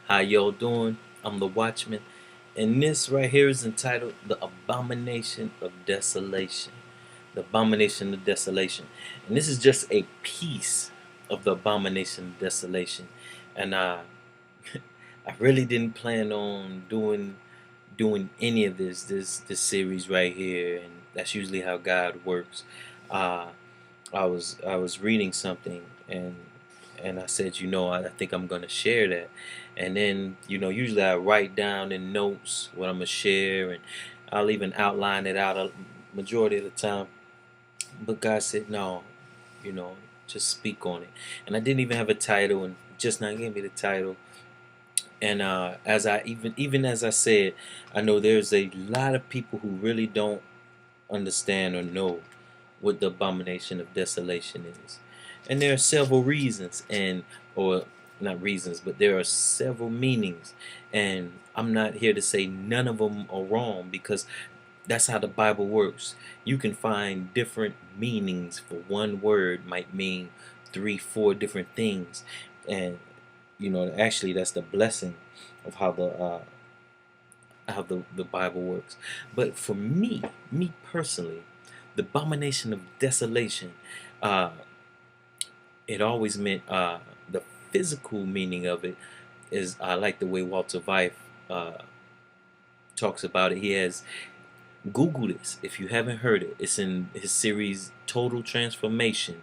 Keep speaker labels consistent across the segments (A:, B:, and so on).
A: How y'all doing? I'm the Watchman, and this right here is entitled "The Abomination of Desolation." The Abomination of Desolation, and this is just a piece of the Abomination of Desolation. And I really didn't plan on doing any of this series right here, and that's usually how God works. Uh, I was reading something, and I said, I think I'm gonna share that. And then, usually I write down in notes what I'm gonna share, and I'll even outline it out a majority of the time. But God said, no, you know, just speak on it. And I didn't even have a title, and just now gave me the title. And as I even as I said, I know there's a lot of people who really don't understand or know what the abomination of desolation is. And there are several reasons, or not reasons, but there are several meanings. And I'm not here to say none of them are wrong, because that's how the Bible works. You can find different meanings for one word, might mean three, four different things. And actually that's the blessing of how the Bible works. But for me personally, the abomination of desolation, uh, it always meant, the physical meaning of it is, I like the way Walter Veith talks about it. He has Google this if you haven't heard it. It's in his series Total Transformation,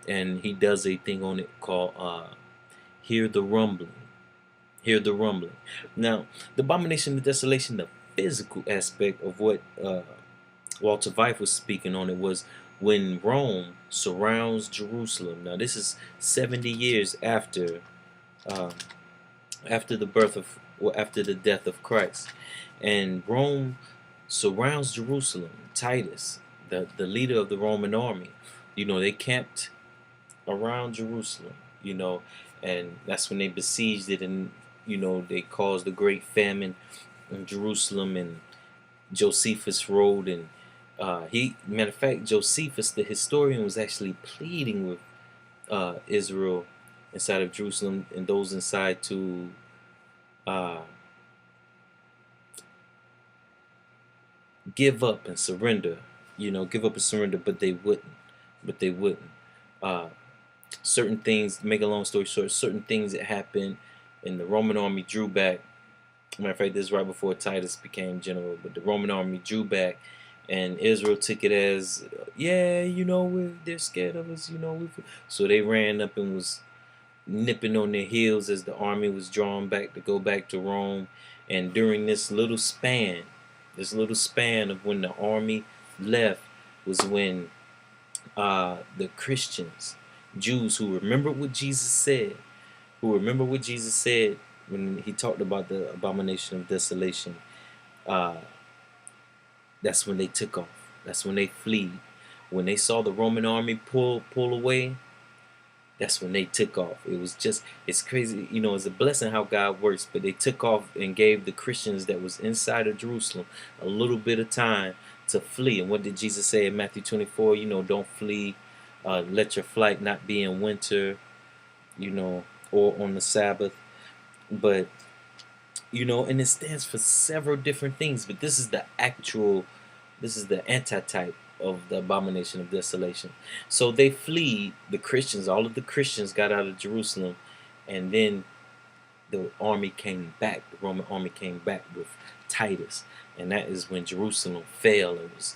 A: and he does a thing on it called "Hear the Rumbling." Hear the rumbling. Now, the abomination of desolation, the physical aspect of what Walter Veith was speaking on, it was when Rome surrounds Jerusalem. Now, this is 70 years uh, after the after the death of Christ, and Rome surrounds Jerusalem. Titus, the leader of the Roman army, they camped around Jerusalem, and that's when they besieged it, and they caused a great famine in Jerusalem. And Josephus wrote, and matter of fact, Josephus, the historian, was actually pleading with Israel inside of Jerusalem and those inside to uh, give up and surrender. Give up and surrender, but they wouldn't. But they wouldn't. Uh, Certain things, to make a long story short, certain things that happened, and the Roman army drew back. Matter of fact, this is right before Titus became general, but the Roman army drew back, and Israel took it as, yeah, they're scared of us, so they ran up and was nipping on their heels as the army was drawn back to go back to Rome. And during this little span of when the army left, was when the Christians, Jews who remembered what Jesus said, when he talked about the abomination of desolation, uh, that's when they took off. That's when they fled. When they saw the Roman army pull away, that's when they took off. It's crazy. It's a blessing how God works. But they took off and gave the Christians that was inside of Jerusalem a little bit of time to flee. And what did Jesus say in Matthew 24? Don't flee. Let your flight not be in winter, or on the Sabbath. But, and it stands for several different things. But this is the antitype of the abomination of desolation. So they flee, the Christians, all of the Christians got out of Jerusalem, and then the army came back, the Roman army came back with Titus, and that is when Jerusalem fell and was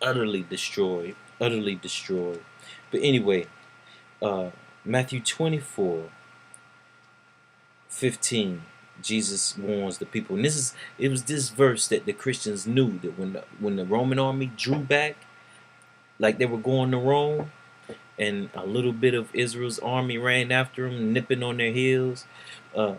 A: utterly destroyed, utterly destroyed. But anyway, Matthew 24:15, Jesus warns the people, and it was this verse that the Christians knew, that when the Roman army drew back, like they were going to Rome, and a little bit of Israel's army ran after them, nipping on their heels. Uh,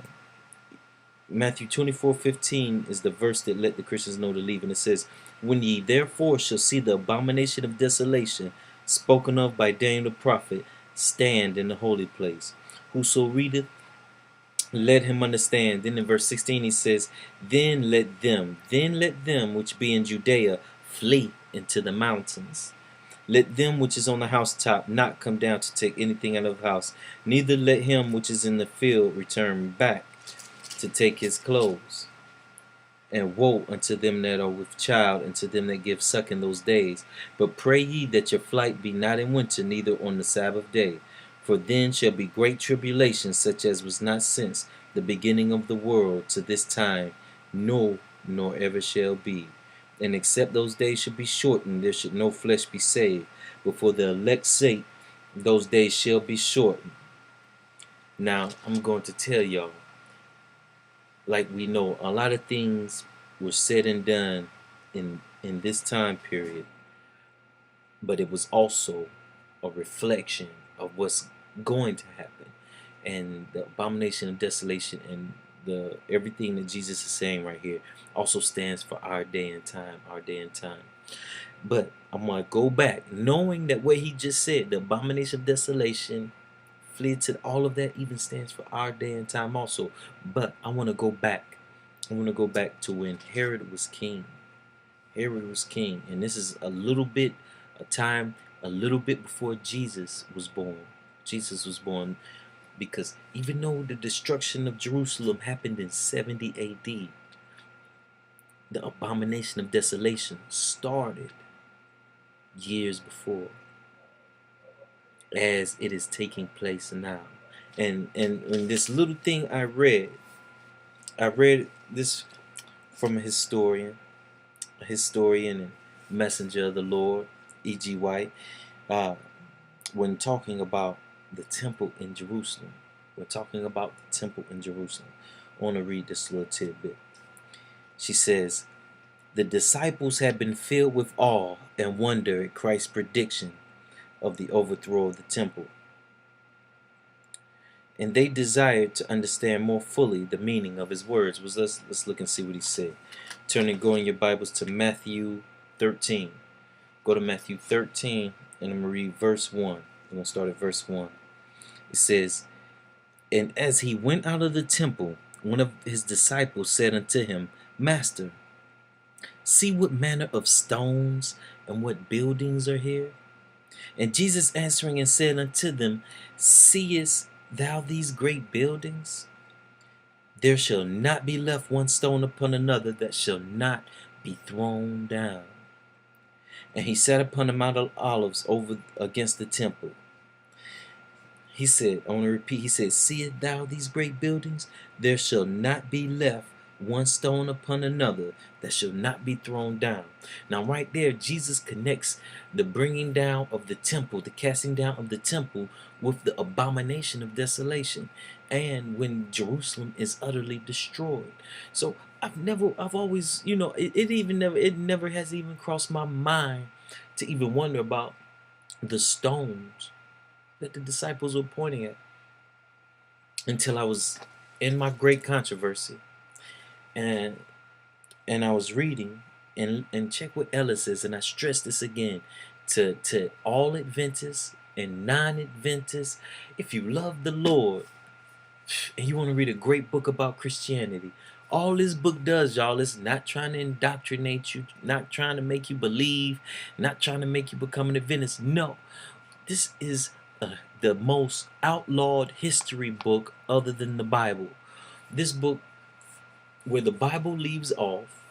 A: Matthew 24:15 is the verse that let the Christians know to leave, and it says, "When ye therefore shall see the abomination of desolation spoken of by Daniel the prophet stand in the holy place, whoso readeth, let him understand." Then in verse 16 he says, then let them which be in Judea flee into the mountains. Let them which is on the housetop not come down to take anything out of the house, neither let him which is in the field return back to take his clothes. And woe unto them that are with child, and to them that give suck in those days. But pray ye that your flight be not in winter, neither on the Sabbath day. For then shall be great tribulation, such as was not since the beginning of the world to this time, no, nor ever shall be. And except those days should be shortened, there should no flesh be saved. But for the elect's sake, those days shall be shortened. Now, I'm going to tell y'all, like we know, a lot of things were said and done in this time period, but it was also a reflection of what's going to happen. And the abomination of desolation and the everything that Jesus is saying right here also stands for our day and time, our day and time. But I'm going to go back knowing that what he just said, the abomination of desolation, flee to all of that, even stands for our day and time also. But I want to go back. I want to go back to when Herod was king. Herod was king, and this is a little bit, a time a little bit before Jesus was born. Jesus was born because even though the destruction of Jerusalem happened in 70 AD, the abomination of desolation started years before, as it is taking place now. And in this little thing I read this from a historian and messenger of the Lord, E.G. White, when talking about the temple in Jerusalem. We're talking about the temple in Jerusalem. I want to read this little tidbit. She says, the disciples had been filled with awe and wonder at Christ's prediction of the overthrow of the temple, and they desired to understand more fully the meaning of his words. Let's look and see what he said. Go in your Bibles to Matthew 13. Go to Matthew 13, and I'm going to read verse 1. I'm going to start at verse 1. It says, and as he went out of the temple, one of his disciples said unto him, Master, see what manner of stones and what buildings are here? And Jesus answering and said unto them, seest thou these great buildings? There shall not be left one stone upon another that shall not be thrown down. And he sat upon the Mount of Olives over against the temple. He said, I want to repeat, he said, seest thou these great buildings? There shall not be left one stone upon another that shall not be thrown down. Now right there, Jesus connects the bringing down of the temple, the casting down of the temple, with the abomination of desolation, and when Jerusalem is utterly destroyed. So I've always, it never has even crossed my mind to even wonder about the stones that the disciples were pointing at, until I was in my great controversy, and I was reading, and check what Ellis says, and I stress this again to all Adventists and non-Adventists. If you love the Lord and you want to read a great book about Christianity, all this book does, y'all, is not trying to indoctrinate you, not trying to make you believe, not trying to make you become an Adventist. No, this is the most outlawed history book other than the Bible. This book, where the Bible leaves off,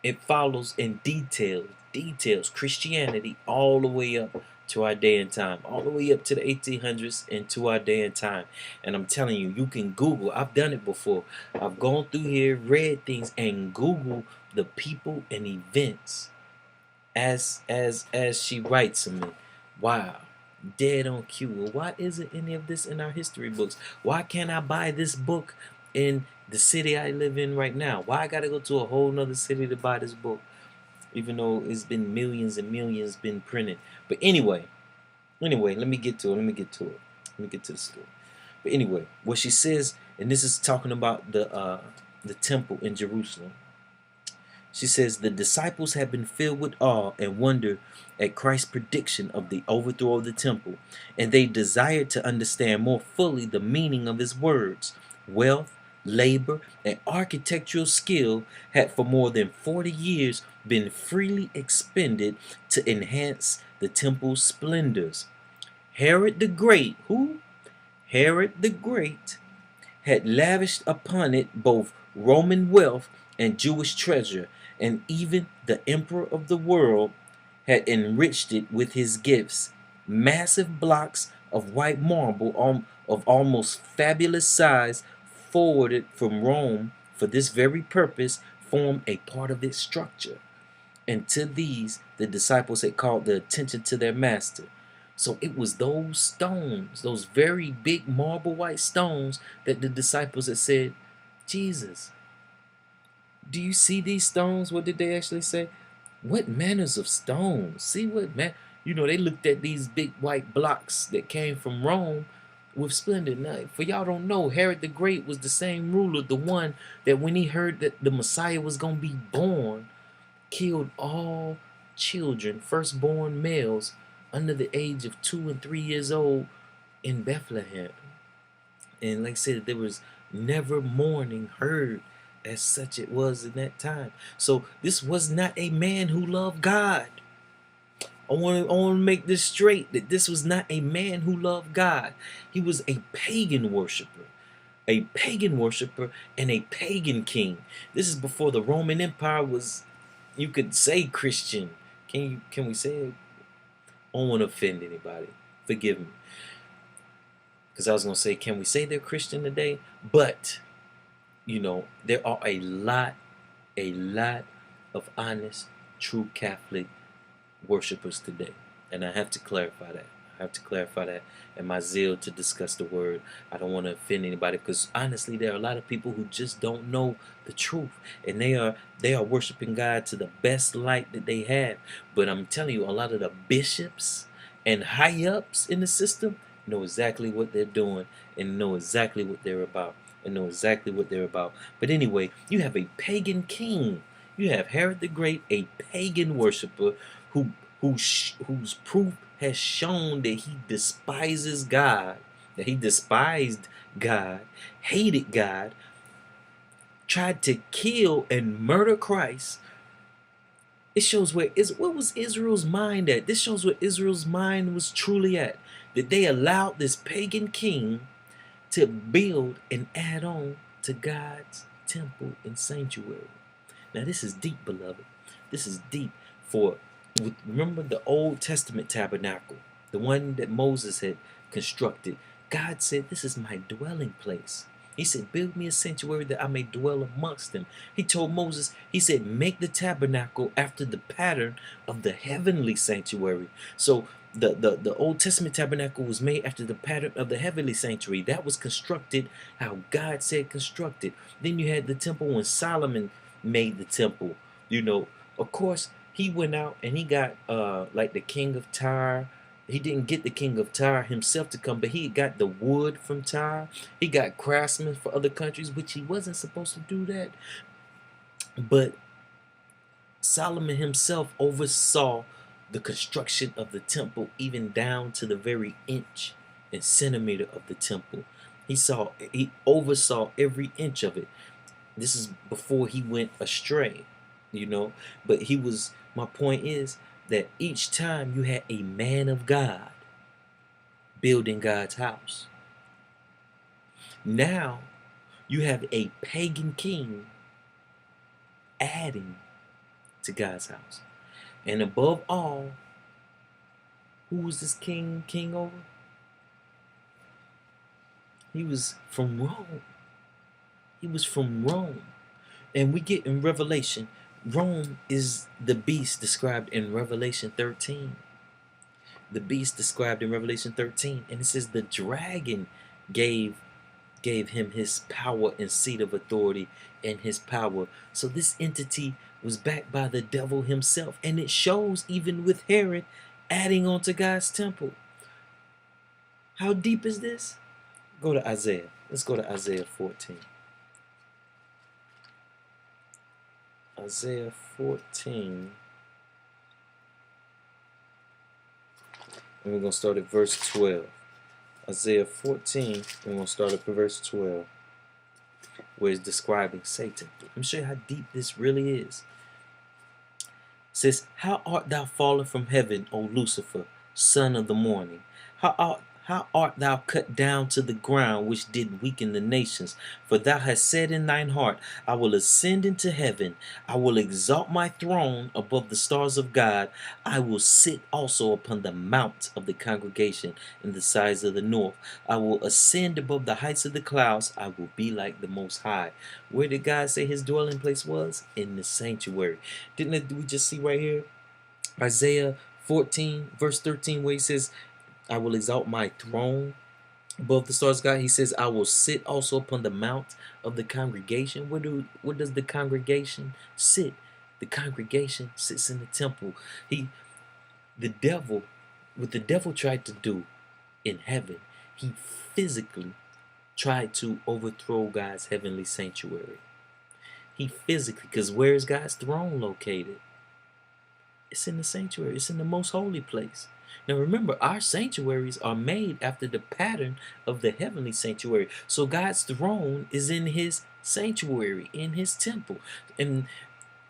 A: it follows in details Christianity all the way up to our day and time, all the way up to the 1800s and to our day and time. And I'm telling you, you can Google. I've done it before. I've gone through here, read things, and Google the people and events as she writes them. Wow, dead on cue. Well, why isn't any of this in our history books? Why can't I buy this book in the city I live in right now? Why I gotta go to a whole nother city to buy this book, even though it's been millions and millions been printed? But anyway, let me get to it. Let me get to the story. But anyway, what she says, and this is talking about the temple in Jerusalem. She says, the disciples had been filled with awe and wonder at Christ's prediction of the overthrow of the temple, and they desired to understand more fully the meaning of his words. Wealth, labor, and architectural skill had for more than 40 years been freely expended to enhance the temple's splendors. Herod the Great, who? Herod the Great had lavished upon it both Roman wealth and Jewish treasure, and even the emperor of the world had enriched it with his gifts. Massive blocks of white marble of almost fabulous size, forwarded from Rome for this very purpose, formed a part of its structure. And to these the disciples had called the attention to their master. So it was those stones, those very big marble white stones, that the disciples had said, Jesus, do you see these stones? What did they actually say? What manners of stones? See what man, they looked at these big white blocks that came from Rome with splendor. Now, for y'all don't know, Herod the Great was the same ruler, the one that when he heard that the Messiah was going to be born, killed all children, firstborn males under the age of 2 and 3 years old in Bethlehem. And like I said, there was never mourning heard as such it was in that time. So this was not a man who loved God. I want to make this straight, that this was not a man who loved God. He was a pagan worshiper. A pagan worshiper and a pagan king. This is before the Roman Empire was, you could say, Christian. Can we say it? I don't want to offend anybody. Forgive me. Because I was going to say, can we say they're Christian today? But, there are a lot of honest, true Catholic worshipers today. And I have to clarify that. And my zeal to discuss the word, I don't want to offend anybody, because honestly there are a lot of people who just don't know the truth, and they are worshiping God to the best light that they have. But I'm telling you, a lot of the bishops and high ups in the system know exactly what they're doing and know exactly what they're about But anyway, you have a pagan king. You have Herod the Great, a pagan worshiper whose proof has shown that he despises God, that he despised God, hated God, tried to kill and murder Christ. It shows what was Israel's mind at. This shows what Israel's mind was truly at. That they allowed this pagan king to build and add on to God's temple and sanctuary. Now this is deep, beloved. This is deep. Remember the Old Testament tabernacle, the one that Moses had constructed. God said, this is my dwelling place. He said, build me a sanctuary that I may dwell amongst them. He told Moses, he said, make the tabernacle after the pattern of the heavenly sanctuary. So the Old Testament tabernacle was made after the pattern of the heavenly sanctuary. That was constructed how God said constructed. Then you had the temple when Solomon made the temple. Of course, he went out and he got like the king of Tyre. He didn't get the king of Tyre himself to come, but he got the wood from Tyre. He got craftsmen for other countries, which he wasn't supposed to do that. But Solomon himself oversaw the construction of the temple, even down to the very inch and centimeter of the temple. He oversaw every inch of it. This is before he went astray, but my point is that each time you had a man of God building God's house. Now you have a pagan king adding to God's house. And above all, who was this king over? He was from Rome. And we get in Revelation, Rome is the beast described in Revelation 13. The beast described in Revelation 13. And it says the dragon gave him his power and seat of authority and his power. So this entity was backed by the devil himself. And it shows even with Herod adding on to God's temple. How deep is this? Go to Isaiah. Let's go to Isaiah 14. Isaiah 14. And we're going to start at verse 12. Isaiah 14, we're going to start at verse 12, where it's describing Satan. Let me show you how deep this really is. says, how art thou fallen from heaven, O Lucifer, son of the morning? How art thou cut down to the ground, which did weaken the nations? For thou hast said in thine heart, I will ascend into heaven. I will exalt my throne above the stars of God. I will sit also upon the mount of the congregation in the sides of the north. I will ascend above the heights of the clouds. I will be like the Most High. Where did God say his dwelling place was? In the sanctuary. Didn't we just see right here? Isaiah 14, verse 13, where he says, I will exalt my throne above the stars of God. He says, I will sit also upon the mount of the congregation. Where does the congregation sit? The congregation sits in the temple. The devil, what the devil tried to do in heaven, he physically tried to overthrow God's heavenly sanctuary. He physically, because where is God's throne located? It's in the sanctuary. It's in the most holy place. Now remember, our sanctuaries are made after the pattern of the heavenly sanctuary. So God's throne is in his sanctuary, in his temple. And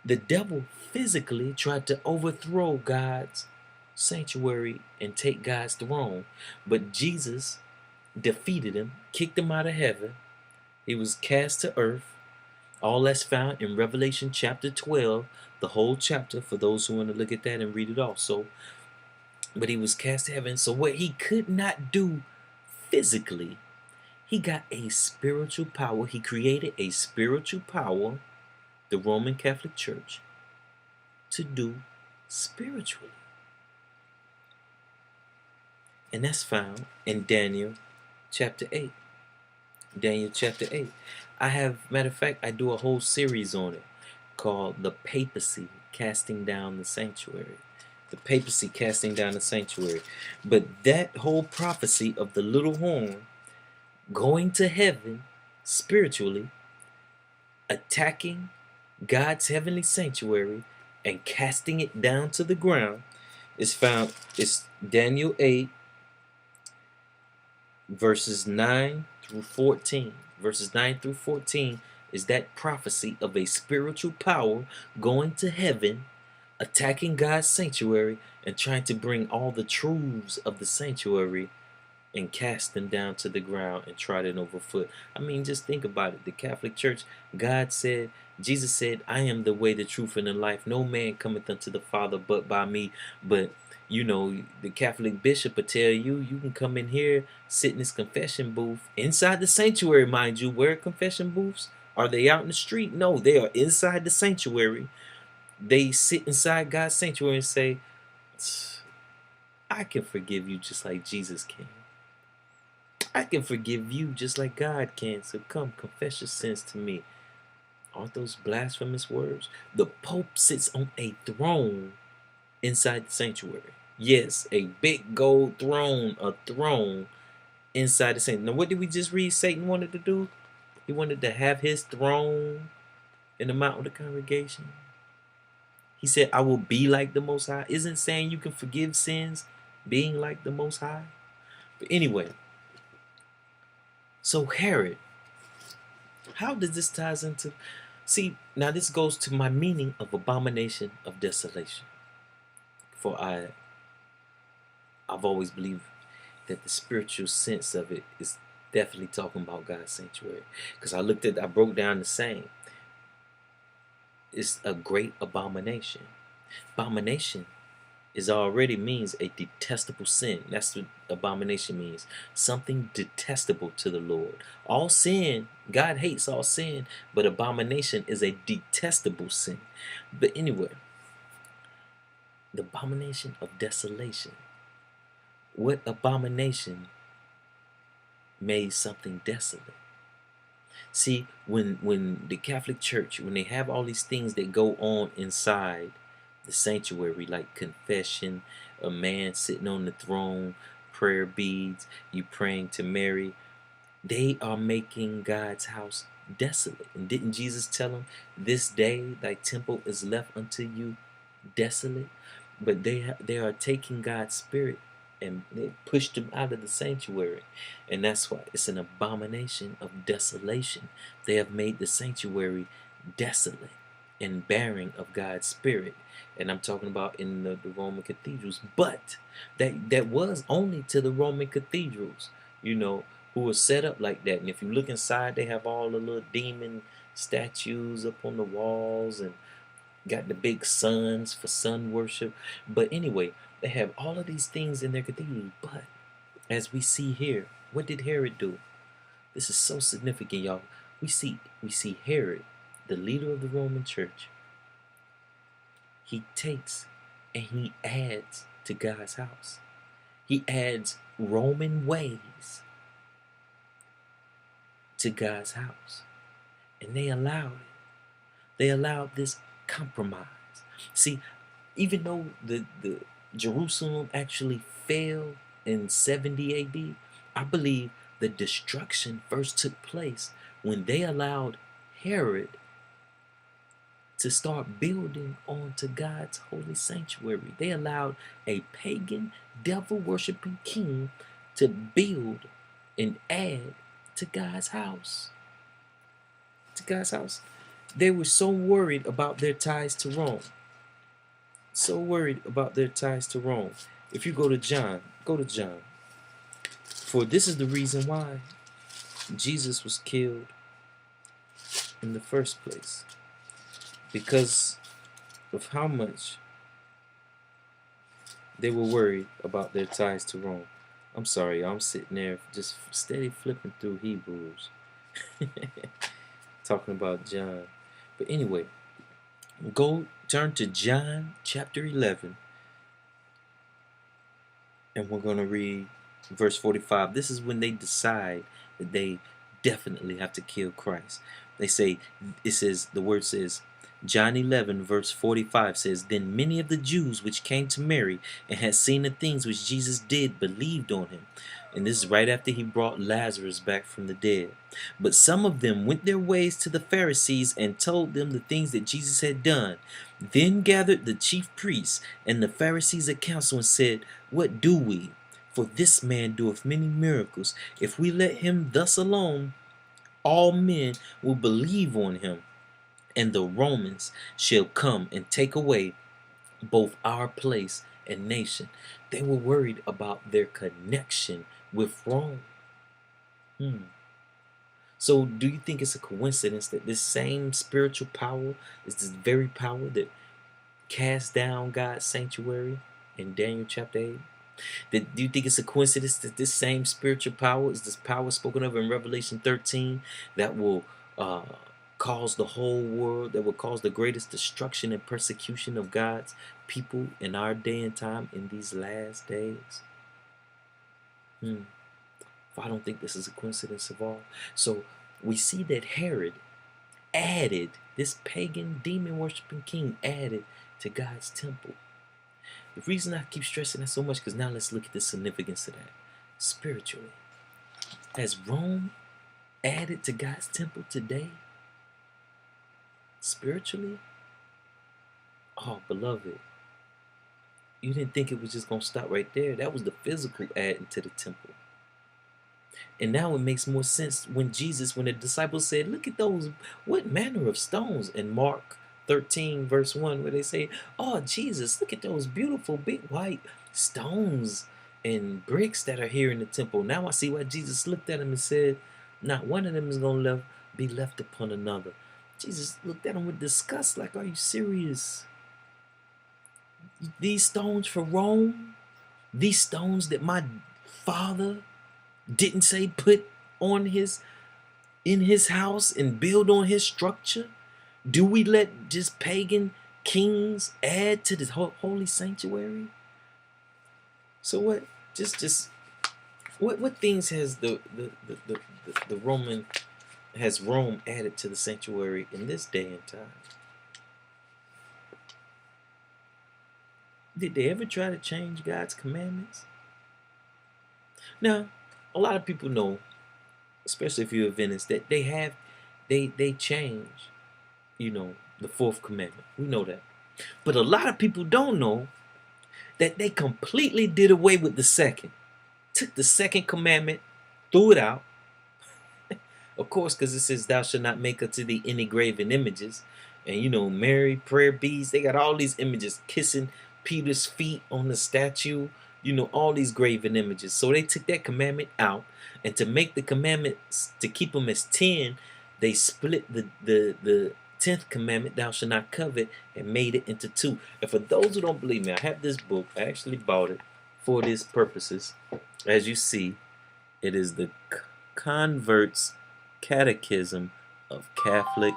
A: the devil physically tried to overthrow God's sanctuary and take God's throne. But Jesus defeated him, kicked him out of heaven. He was cast to earth. All that's found in Revelation chapter 12, the whole chapter, for those who want to look at that and read it also. But he was cast to heaven. So what he could not do physically, he got a spiritual power. He created a spiritual power, the Roman Catholic Church, to do spiritually. And that's found in Daniel chapter 8. Daniel chapter 8. Matter of fact, I do a whole series on it called The Papacy Casting Down the Sanctuary. The papacy casting down the sanctuary. But that whole prophecy of the little horn going to heaven spiritually, attacking God's heavenly sanctuary and casting it down to the ground is found. It's Daniel 8 verses 9 through 14. Verses 9 through 14 is that prophecy of a spiritual power going to heaven, attacking God's sanctuary, and trying to bring all the truths of the sanctuary and cast them down to the ground and trod it overfoot. I mean, just think about it. The Catholic Church, Jesus said, I am the way, the truth, and the life. No man cometh unto the Father but by me. But, you know, the Catholic bishop will tell you, you can come in here, sit in this confession booth, inside the sanctuary, mind you. Where are confession booths? Are they out in the street? No, they are inside the sanctuary. They sit inside God's sanctuary and say, I can forgive you just like Jesus can. I can forgive you just like God can. So come, confess your sins to me. Aren't those blasphemous words? The Pope sits on a throne inside the sanctuary. Yes, a big gold throne, a throne inside the sanctuary. Now, what did we just read Satan wanted to do? He wanted to have his throne in the mount of the congregation. He said, I will be like the Most High. Isn't saying you can forgive sins being like the Most High? But anyway, so Herod, how does this ties into... See, now this goes to my meaning of abomination of desolation. For I've always believed that the spiritual sense of it is definitely talking about God's sanctuary. Because I broke down the saying. It's a great abomination. Abomination already means a detestable sin. That's what abomination means. Something detestable to the Lord. All sin, God hates all sin, but abomination is a detestable sin. But anyway, the abomination of desolation. What abomination made something desolate? See, when the Catholic Church, when they have all these things that go on inside the sanctuary, like confession, a man sitting on the throne, prayer beads, you praying to Mary, they are making God's house desolate. And didn't Jesus tell them, this day thy temple is left unto you desolate? But they are taking God's spirit and they pushed him out of the sanctuary. And that's why it's an abomination of desolation. They have made the sanctuary desolate. and bearing of God's Spirit. And I'm talking about in the Roman cathedrals. But that was only to the Roman cathedrals, you know, who were set up like that. And if you look inside, they have all the little demon statues up on the walls and got the big suns for sun worship. But anyway, they have all of these things in their cathedrals. But as we see here, what did Herod do? This is so significant, y'all. We see Herod, the leader of the Roman church. He takes and he adds to God's house. He adds Roman ways to God's house. And they allowed it. They allowed this compromise. See, even though the Jerusalem actually fell in 70 AD, I believe the destruction first took place when they allowed Herod to start building onto God's holy sanctuary. They allowed a pagan, devil-worshiping king to build and add to God's house. To God's house. They were so worried about their ties to Rome. So worried about their ties to Rome. If you go to John, go to John. For this is the reason why Jesus was killed in the first place. Because of how much they were worried about their ties to Rome. I'm sorry, I'm sitting there just steady flipping through Hebrews. Talking about John. But anyway, turn to John chapter 11. And we're going to read verse 45. This is when they decide that they definitely have to kill Christ. They say, the word says, John 11 verse 45 says, Then many of the Jews which came to Mary and had seen the things which Jesus did believed on him. And this is right after he brought Lazarus back from the dead. But some of them went their ways to the Pharisees and told them the things that Jesus had done. Then gathered the chief priests and the Pharisees at council and said, What do we? For this man doeth many miracles. If we let him thus alone, all men will believe on him. And the Romans shall come and take away both our place and nation. They were worried about their connection with Rome. So do you think it's a coincidence that this same spiritual power is this very power that cast down God's sanctuary in Daniel chapter 8? Do you think it's a coincidence that this same spiritual power is this power spoken of in Revelation 13 that will cause the whole world, that will cause the greatest destruction and persecution of God's people in our day and time in these last days? I don't think this is a coincidence at all. So we see that Herod added, this pagan demon-worshiping king added to God's temple. The reason I keep stressing that so much, because now let's look at the significance of that. Spiritually, has Rome added to God's temple today? Spiritually? Oh, beloved, you didn't think it was just going to stop right there. That was the physical adding to the temple. And now it makes more sense when the disciples said, Look at those, what manner of stones? In Mark 13 verse 1, where they say, Oh Jesus, look at those beautiful big white stones and bricks that are here in the temple. Now I see why Jesus looked at them and said, Not one of them is going to be left upon another. Jesus looked at them with disgust, like, Are you serious? These stones for Rome? These stones that my Father didn't say put on in his house and build on his structure? Do we let just pagan kings add to the holy sanctuary? So what? What things has the Rome added to the sanctuary in this day and time? Did they ever try to change God's commandments? Now, a lot of people know, especially if you're Adventist, that they change, the fourth commandment. We know that. But a lot of people don't know that they completely did away with the second. Took the second commandment, threw it out. Of course, because it says, Thou shalt not make unto thee any graven images. And you know, Mary, prayer beads, they got all these images, kissing Peter's feet on the statue, you know, all these graven images. So they took that commandment out, and to make the commandments, to keep them as 10, they split the 10th commandment, thou shalt not covet, and made it into 2. And for those who don't believe me, I have this book. I actually bought it for these purposes. As you see, it is the Convert's Catechism of Catholic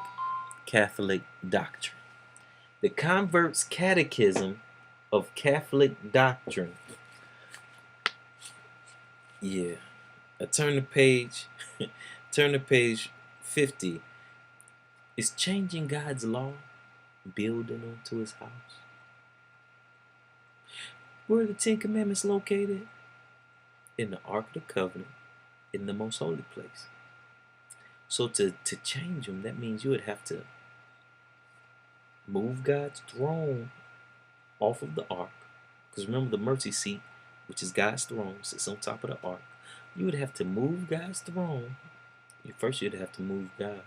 A: Doctrine. The Convert's Catechism of Catholic Doctrine. Yeah. I turn to page turn to page 50. Is changing God's law building onto his house? Where are the 10 Commandments located? In the Ark of the Covenant, in the most holy place. So to change them, that means you would have to move God's throne off of the ark. Because remember, the mercy seat, which is God's throne, sits on top of the ark. You would have to move God's throne. First, you'd have to move God.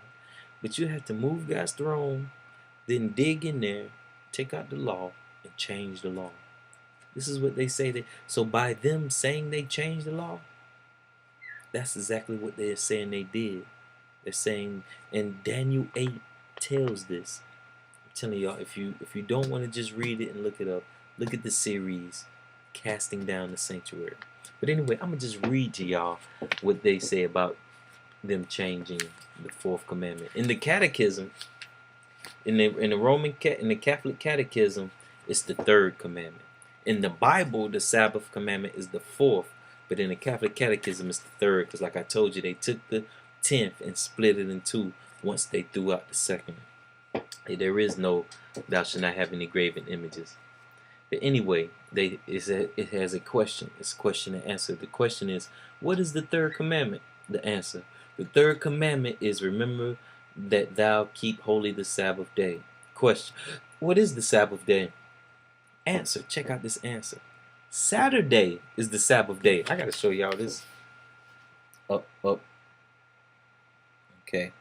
A: But you'd have to move God's throne, then dig in there, take out the law, and change the law. This is what they say. So by them saying they changed the law, that's exactly what they're saying they did. They're saying, and Daniel 8 tells this. I'm telling y'all, if you don't want to just read it and look it up, look at the series, Casting Down the Sanctuary. But anyway, I'm going to just read to y'all what they say about them changing the 4th commandment. In the catechism, in the Catholic catechism, it's the 3rd commandment. In the Bible, the Sabbath commandment is the 4th, but in the Catholic catechism, it's the 3rd, because like I told you, they took the 10th and split it in 2 once they threw out the 2nd. There is no thou shalt not have any graven images. But anyway, it has a question. It's a question and answer. The question is, what is the 3rd commandment? The answer. The 3rd commandment is, remember that thou keep holy the Sabbath day. Question. What is the Sabbath day? Answer. Check out this answer. Saturday is the Sabbath day. I got to show y'all this. Up. Okay.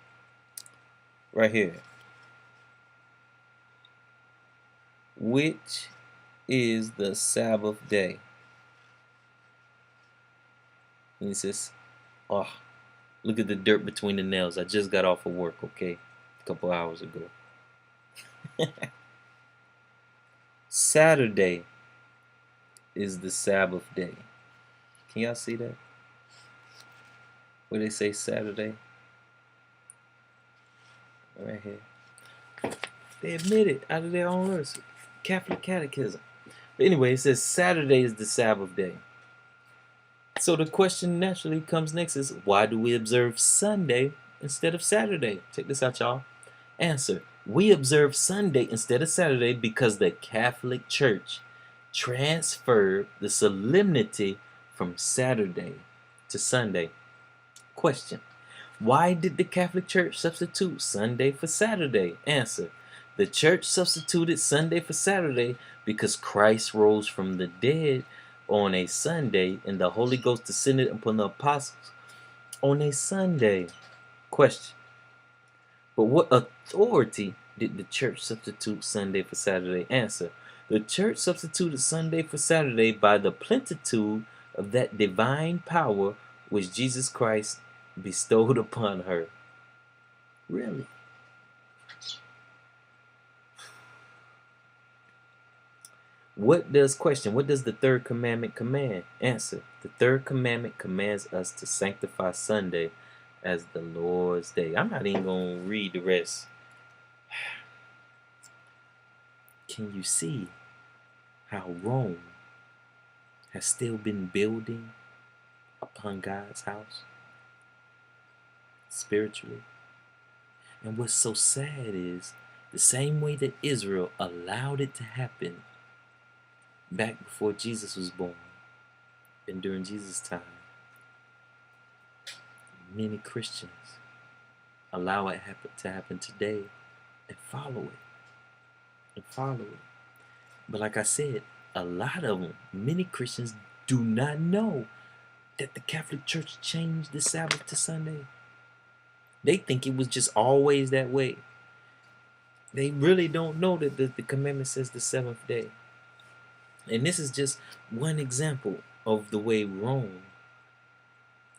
A: Right here. Which is the Sabbath day? And he says, oh, look at the dirt between the nails. I just got off of work, okay? A couple hours ago. Saturday is the Sabbath day. Can y'all see that? Where they say Saturday? Right here. They admit it out of their own words. Catholic catechism. But anyway, it says Saturday is the Sabbath day. So the question naturally comes next is, why do we observe Sunday instead of Saturday? Check this out, y'all. Answer. We observe Sunday instead of Saturday because the Catholic Church transferred the solemnity from Saturday to Sunday. Question. Why did the Catholic Church substitute Sunday for Saturday? Answer. The Church substituted Sunday for Saturday because Christ rose from the dead on a Sunday and the Holy Ghost descended upon the apostles on a Sunday. Question. But what authority did the Church substitute Sunday for Saturday? Answer. The Church substituted Sunday for Saturday by the plenitude of that divine power which Jesus Christ bestowed upon her. Really? What does the 3rd commandment command? Answer. The 3rd commandment commands us to sanctify Sunday as the Lord's day. I'm not even going to read the rest. Can you see how Rome has still been building upon God's house spiritually? And what's so sad is the same way that Israel allowed it to happen back before Jesus was born and during Jesus' time, many Christians allow it to happen today and follow it. But like I said, a lot of them, many Christians do not know that the Catholic Church changed the Sabbath to Sunday. They think it was just always that way. They really don't know that the commandment says the seventh day. And this is just one example of the way Rome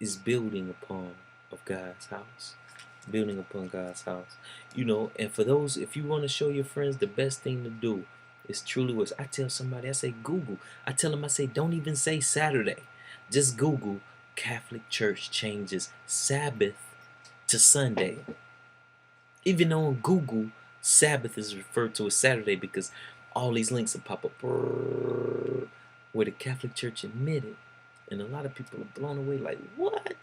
A: is building upon of God's house. Building upon God's house. You know, and for those, if you want to show your friends, the best thing to do is truly was, I tell somebody, I say Google. I tell them, I say, don't even say Saturday. Just Google Catholic Church changes Sabbath to Sunday. Even though on Google, Sabbath is referred to as Saturday, because all these links will pop up where the Catholic Church admitted. And a lot of people are blown away like, what?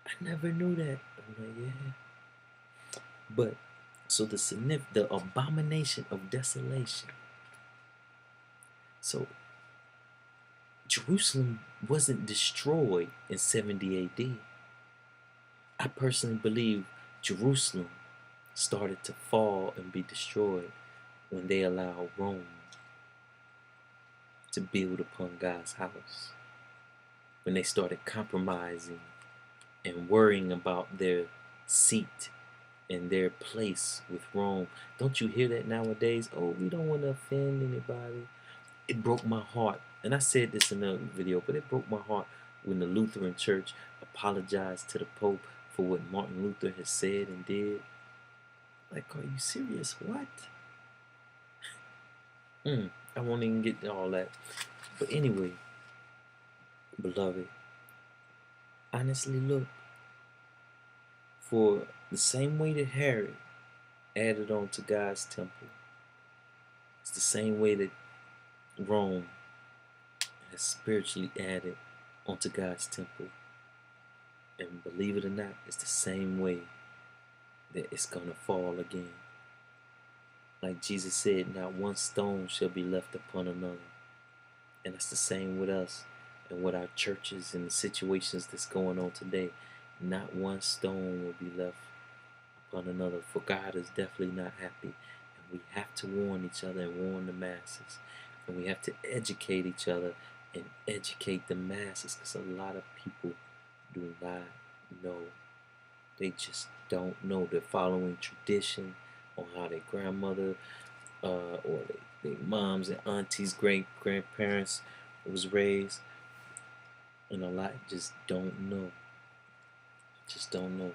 A: I never knew that. I'm like, yeah. But, so the abomination of desolation. So, Jerusalem wasn't destroyed in 70 AD. I personally believe Jerusalem started to fall and be destroyed when they allowed Rome to build upon God's house. When they started compromising and worrying about their seat and their place with Rome. Don't you hear that nowadays? Oh, we don't want to offend anybody. It broke my heart. And I said this in a video, but it broke my heart when the Lutheran Church apologized to the Pope for what Martin Luther has said and did. Like, are you serious? What? I won't even get to all that. But anyway, beloved, honestly look, for the same way that Herod added on to God's temple, it's the same way that Rome has spiritually added onto God's temple. And believe it or not, it's the same way that it's going to fall again. Like Jesus said, not one stone shall be left upon another. And that's the same with us and with our churches and the situations that's going on today. Not one stone will be left upon another, for God is definitely not happy. And we have to warn each other and warn the masses. And we have to educate each other and educate the masses, because a lot of people do not know. They just don't know. They're following tradition on how their grandmother or their moms and aunties, grandparents was raised. And a lot just don't know. Just don't know.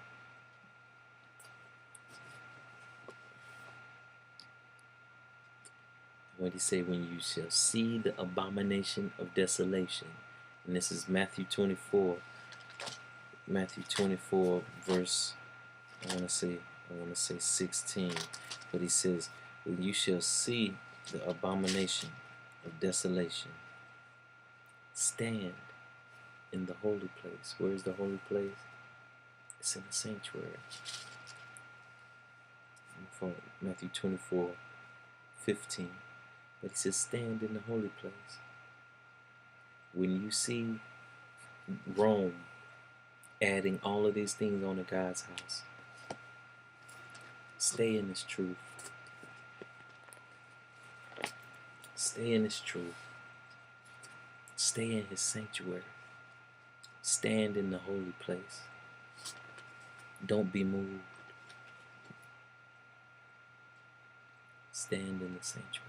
A: What he say, when you shall see the abomination of desolation. And this is Matthew 24. Matthew 24 verse, I want to say 16. But he says, when you shall see the abomination of desolation, stand in the holy place. Where is the holy place? It's in the sanctuary. From Matthew 24:15. But he says, stand in the holy place. When you see Rome adding all of these things onto God's house, stay in His truth. Stay in His truth. Stay in His sanctuary. Stand in the holy place. Don't be moved. Stand in the sanctuary.